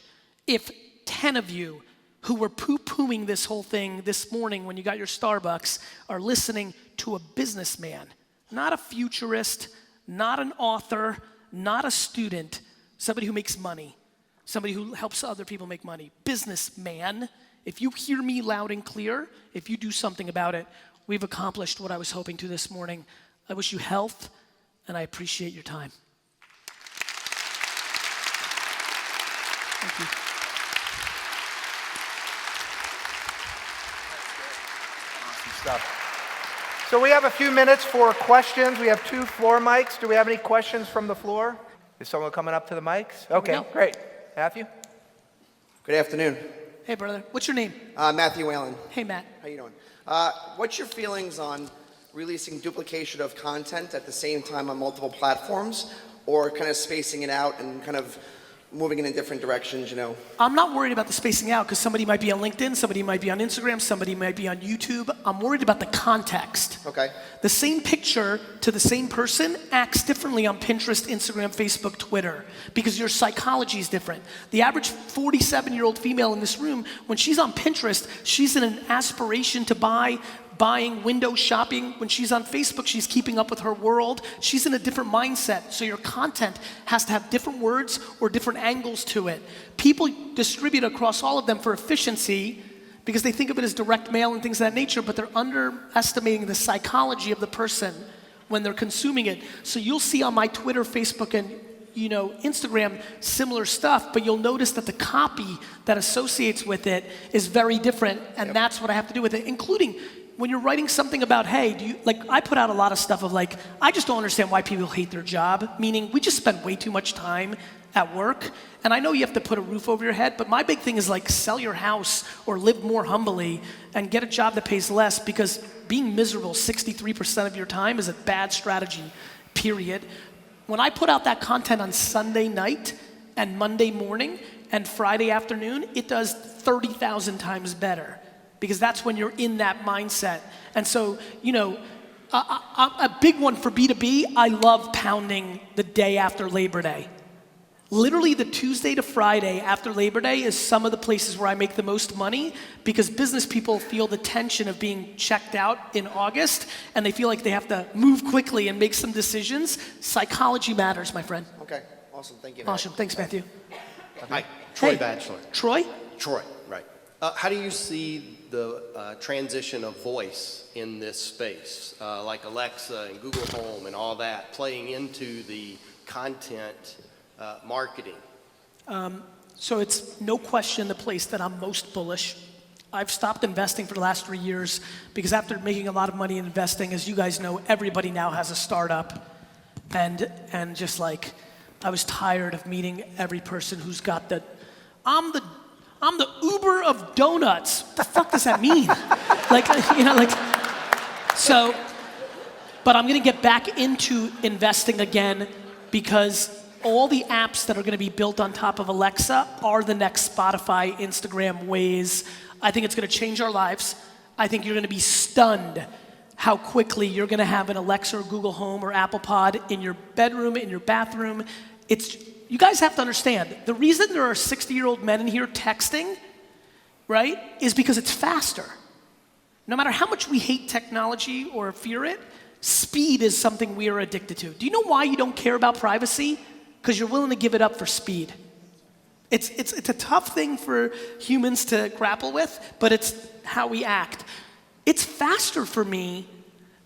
if 10 of you who were poo-pooing this whole thing this morning when you got your Starbucks are listening to a businessman, not a futurist, not an author, not a student, somebody who makes money, somebody who helps other people make money, businessman, if you hear me loud and clear, if you do something about it, we've accomplished what I was hoping to this morning. I wish you health, and I appreciate your time. Thank you. Awesome stuff. So we have a few minutes for questions. We have 2 floor mics. Do we have any questions from the floor? Is someone coming up to the mics? Okay, great. Matthew? Good afternoon. Hey, brother. What's your name? Matthew Whalen. Hey, Matt. How you doing? What's your feelings on releasing duplication of content at the same time on multiple platforms, or kind of spacing it out and kind of moving in different directions, I'm not worried about the spacing out because somebody might be on LinkedIn, somebody might be on Instagram, somebody might be on YouTube. I'm worried about the context. Okay. The same picture to the same person acts differently on Pinterest, Instagram, Facebook, Twitter, because your psychology is different. The average 47-year-old female in this room, when she's on Pinterest, she's in an aspiration to buying, window shopping. When she's on Facebook, she's keeping up with her world. She's in a different mindset. So your content has to have different words or different angles to it. People distribute across all of them for efficiency because they think of it as direct mail and things of that nature, but they're underestimating the psychology of the person when they're consuming it. So you'll see on my Twitter, Facebook, and Instagram, similar stuff, but you'll notice that the copy that associates with it is very different, and that's what I have to do with it, including when you're writing something about, hey, I put out a lot of stuff of I just don't understand why people hate their job, meaning we just spend way too much time at work, and I know you have to put a roof over your head, but my big thing is sell your house or live more humbly and get a job that pays less, because being miserable 63% of your time is a bad strategy, period. When I put out that content on Sunday night and Monday morning and Friday afternoon, it does 30,000 times better, because that's when you're in that mindset. And so, a big one for B2B, I love pounding the day after Labor Day. Literally the Tuesday to Friday after Labor Day is some of the places where I make the most money, because business people feel the tension of being checked out in August, and they feel like they have to move quickly and make some decisions. Psychology matters, my friend. Okay, awesome, thank you. Awesome, thanks, Matthew. Hi, Troy Hey. Batchelor. Troy? Troy, right. How do you see the transition of voice in this space, like Alexa and Google Home and all that, playing into the content marketing? So it's no question the place that I'm most bullish. I've stopped investing for the last 3 years because after making a lot of money in investing, as you guys know, everybody now has a startup. And just like, I was tired of meeting every person who's got I'm the Uber of donuts. What the fuck does that mean? So, but I'm gonna get back into investing again because all the apps that are gonna be built on top of Alexa are the next Spotify, Instagram, Waze. I think it's gonna change our lives. I think you're gonna be stunned how quickly you're gonna have an Alexa or Google Home or Apple Pod in your bedroom, in your bathroom. You guys have to understand, the reason there are 60-year-old men in here texting, right, is because it's faster. No matter how much we hate technology or fear it, speed is something we are addicted to. Do you know why you don't care about privacy? Because you're willing to give it up for speed. It's a tough thing for humans to grapple with, but it's how we act. It's faster for me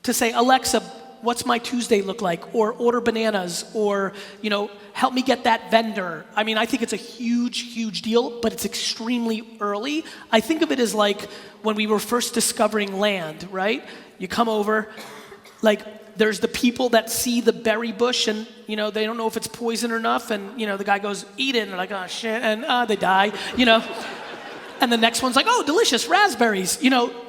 to say, Alexa, what's my Tuesday look like? Or order bananas, or help me get that vendor. I mean, I think it's a huge, huge deal, but it's extremely early. I think of it as like when we were first discovering land, right? You come over, there's the people that see the berry bush and, they don't know if it's poison or enough, and, the guy goes, eat it, and they're like, oh shit, and they die, And the next one's like, oh, delicious, raspberries.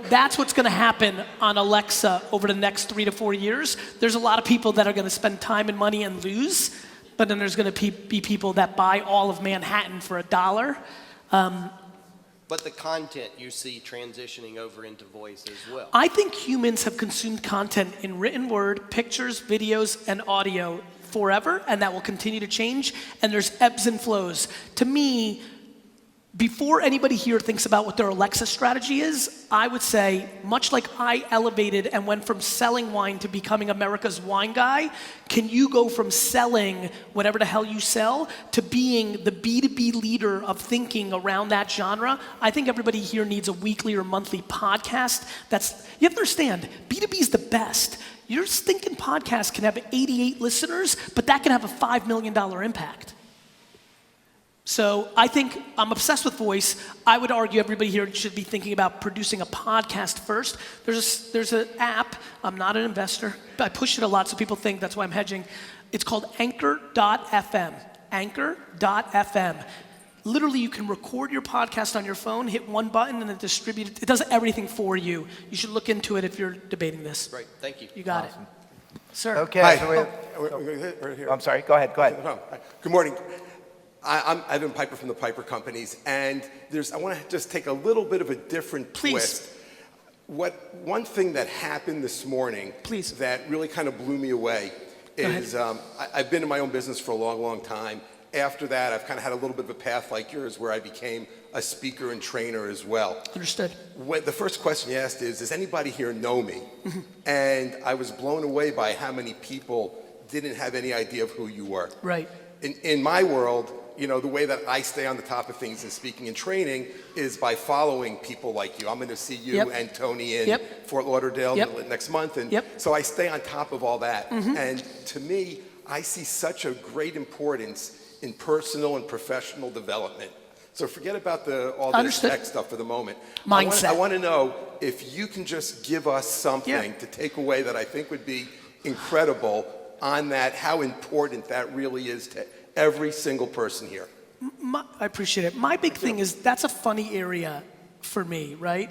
That's what's gonna happen on Alexa over the next 3 to 4 years. There's a lot of people that are gonna spend time and money and lose, but then there's gonna be people that buy all of Manhattan for $1. But the content you see transitioning over into voice as well. I think humans have consumed content in written word, pictures, videos, and audio forever, and that will continue to change, and there's ebbs and flows. To me, before anybody here thinks about what their Alexa strategy is, I would say, much like I elevated and went from selling wine to becoming America's wine guy, can you go from selling whatever the hell you sell to being the B2B leader of thinking around that genre? I think everybody here needs a weekly or monthly podcast. You have to understand, B2B is the best. Your stinking podcast can have 88 listeners, but that can have a $5 million impact. So I think I'm obsessed with voice. I would argue everybody here should be thinking about producing a podcast first. There's an app. I'm not an investor, but I push it a lot so people think that's why I'm hedging. It's called Anchor.fm. Anchor.fm. Literally, you can record your podcast on your phone, hit one button, and it distributes it. It does everything for you. You should look into it if you're debating this. Great, thank you. You got it. Sir. Okay. Hi. So Right here. I'm sorry. Go ahead. Good morning. I'm Evan Piper from the Piper Companies, and I want to just take a little bit of a different twist. One thing that happened this morning that really kind of blew me away is I've been in my own business for a long, long time. After that, I've kind of had a little bit of a path like yours where I became a speaker and trainer as well. Understood. The first question you asked is, does anybody here know me? And I was blown away by how many people didn't have any idea of who you were. Right. In my world, the way that I stay on the top of things in speaking and training is by following people like you. I'm going to see you and Tony in Fort Lauderdale next month. And so I stay on top of all that. And to me, I see such a great importance in personal and professional development. So forget about all this tech stuff for the moment. Mindset. I want to know if you can just give us something to take away that I think would be incredible on that, how important that really is to every single person here. I appreciate it. My big thing is that's a funny area for me, right?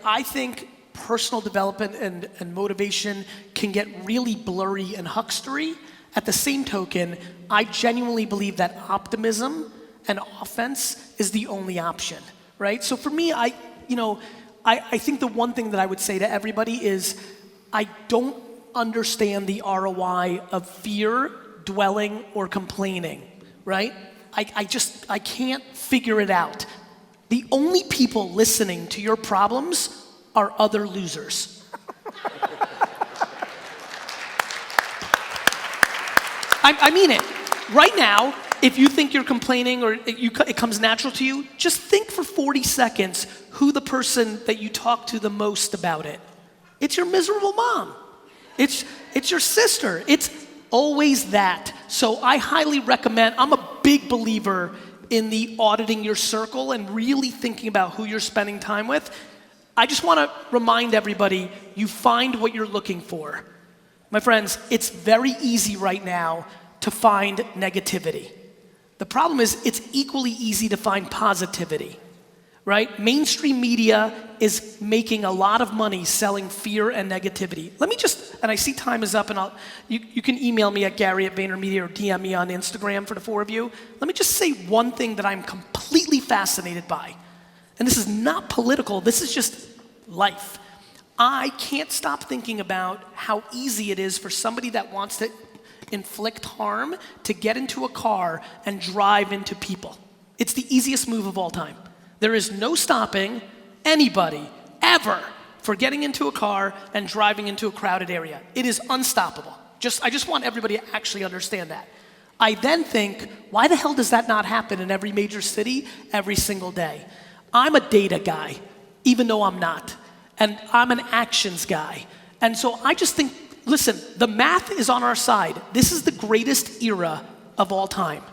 I think personal development and motivation can get really blurry and huckstery. At the same token, I genuinely believe that optimism and offense is the only option, right? So for me, I think the one thing that I would say to everybody is I don't understand the ROI of fear, dwelling, or complaining, right? I can't figure it out. The only people listening to your problems are other losers. I mean it. Right now, if you think you're complaining or it comes natural to you, just think for 40 seconds who the person that you talk to the most about it. It's your miserable mom. It's your sister. It's always that. So I highly recommend, I'm a big believer in the auditing your circle and really thinking about who you're spending time with, I just want to remind everybody, you find what you're looking for. My friends, it's very easy right now to find negativity. The problem is it's equally easy to find positivity, right? Mainstream media is making a lot of money selling fear and negativity. Let me just, and I see time is up, and you can email me at Gary@VaynerMedia or DM me on Instagram for the 4 of you. Let me just say one thing that I'm completely fascinated by. And this is not political, this is just life. I can't stop thinking about how easy it is for somebody that wants to inflict harm to get into a car and drive into people. It's the easiest move of all time. There is no stopping anybody ever for getting into a car and driving into a crowded area. It is unstoppable. I just want everybody to actually understand that. I then think, why the hell does that not happen in every major city every single day? I'm a data guy, even though I'm not. And I'm an actions guy. And so I just think, listen, the math is on our side. This is the greatest era of all time.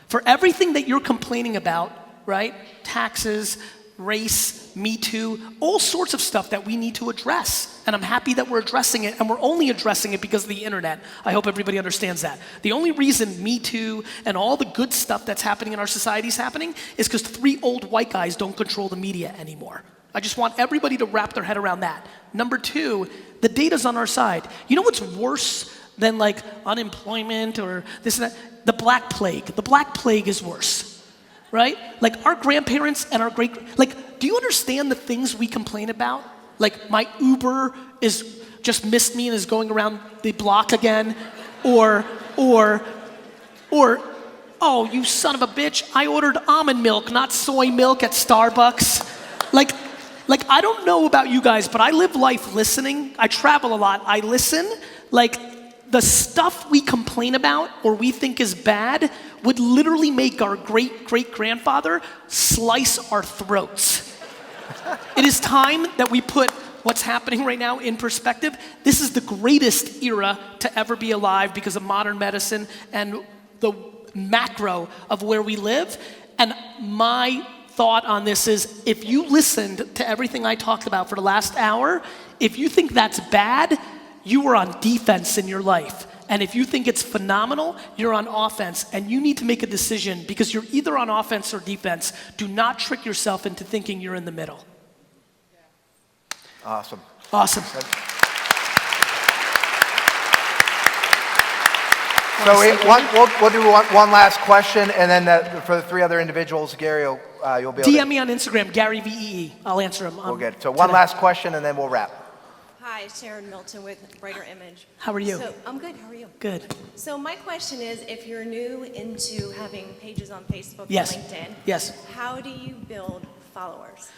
For everything that you're complaining about, right? Taxes, race, Me Too, all sorts of stuff that we need to address. And I'm happy that we're addressing it, and we're only addressing it because of the internet. I hope everybody understands that. The only reason Me Too and all the good stuff that's happening in our society is happening is because 3 old white guys don't control the media anymore. I just want everybody to wrap their head around that. Number 2, the data's on our side. You know what's worse than like unemployment or this and that? The Black Plague. The Black Plague is worse, right? Like our grandparents and our do you understand the things we complain about? Like my Uber just missed me and is going around the block again. Or, oh, you son of a bitch, I ordered almond milk, not soy milk at Starbucks. Like, I don't know about you guys, but I live life listening. I travel a lot. I listen. Like, the stuff we complain about or we think is bad would literally make our great-great-grandfather slice our throats. It is time that we put what's happening right now in perspective. This is the greatest era to ever be alive because of modern medicine and the macro of where we live. And my thought on this is, if you listened to everything I talked about for the last hour, if you think that's bad, you are on defense in your life. And if you think it's phenomenal, you're on offense. And you need to make a decision because you're either on offense or defense. Do not trick yourself into thinking you're in the middle. Awesome. Awesome. So we'll do one last question, and then for the 3 other individuals, Gary, you'll be able DM me on Instagram, Garyvee. I'll answer them. We'll get it. So one last question, and then we'll wrap. Hi, Sharon Milton with Brighter Image. How are you? I'm good. How are you? Good. So my question is, if you're new into having pages on Facebook Yes. and LinkedIn, Yes. how do you build followers?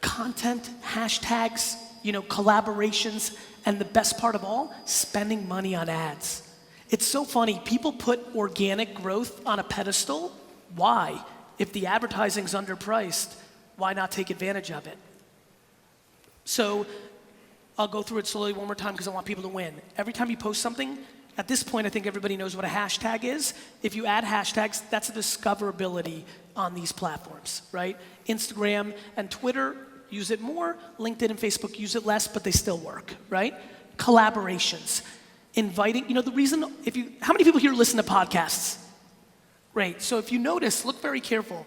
Content, hashtags, collaborations, and the best part of all, spending money on ads. It's so funny. People put organic growth on a pedestal. Why? If the advertising's underpriced, why not take advantage of it? So I'll go through it slowly one more time because I want people to win. Every time you post something, at this point, I think everybody knows what a hashtag is. If you add hashtags, that's a discoverability on these platforms, right? Instagram and Twitter use it more. LinkedIn and Facebook use it less, but they still work, right? Collaborations. Inviting, the reason, how many people here listen to podcasts? Great, so if you notice, look very careful.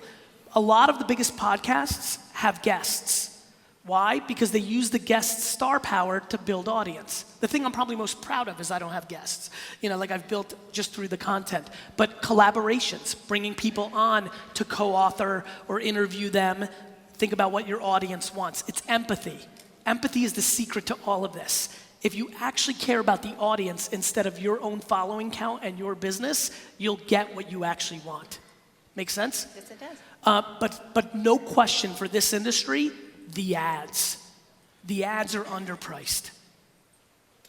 A lot of the biggest podcasts have guests. Why? Because they use the guest's star power to build audience. The thing I'm probably most proud of is I don't have guests. I've built just through the content. But collaborations, bringing people on to co-author or interview them. Think about what your audience wants. It's empathy. Empathy is the secret to all of this. If you actually care about the audience instead of your own following count and your business, you'll get what you actually want. Make sense? Yes, it does. But no question for this industry, the ads. The ads are underpriced.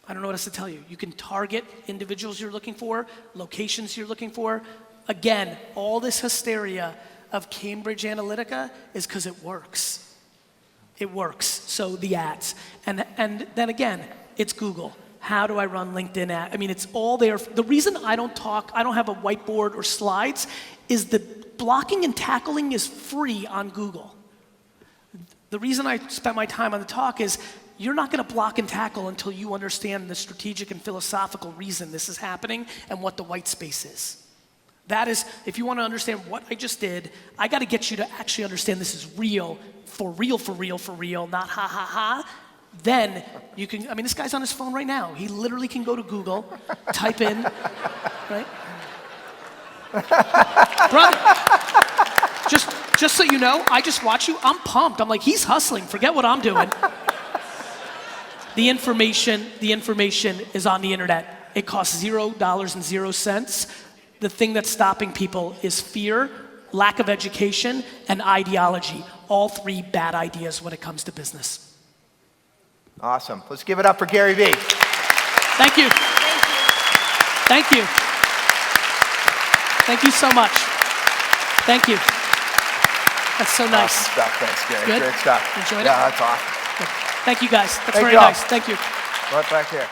I don't know what else to tell you. You can target individuals you're looking for, locations you're looking for. Again, all this hysteria of Cambridge Analytica is because it works. It works, so the ads. And then again, it's Google. How do I run LinkedIn ad? It's all there. The reason I don't have a whiteboard or slides is the blocking and tackling is free on Google. The reason I spent my time on the talk is you're not going to block and tackle until you understand the strategic and philosophical reason this is happening and what the white space is. That is, if you want to understand what I just did, I got to get you to actually understand this is real, for real, for real, for real, not ha ha ha. Then you can, I mean, this guy's on his phone right now. He literally can go to Google, type in, right? Brother, just so you know, I just watch you, I'm pumped. I'm like, he's hustling, forget what I'm doing. The information is on the internet. It costs $0.00. The thing that's stopping people is fear, lack of education, and ideology. All three bad ideas when it comes to business. Awesome. Let's give it up for Garyvee. Thank you. Thank you. Thank you so much. Thank you. That's so nice. Awesome stuff. Thanks, Gary. Good? Great stuff. Enjoyed it? Yeah, that's awesome. Thank you guys. That's Thank very you all. nice. Thank you. Right back here.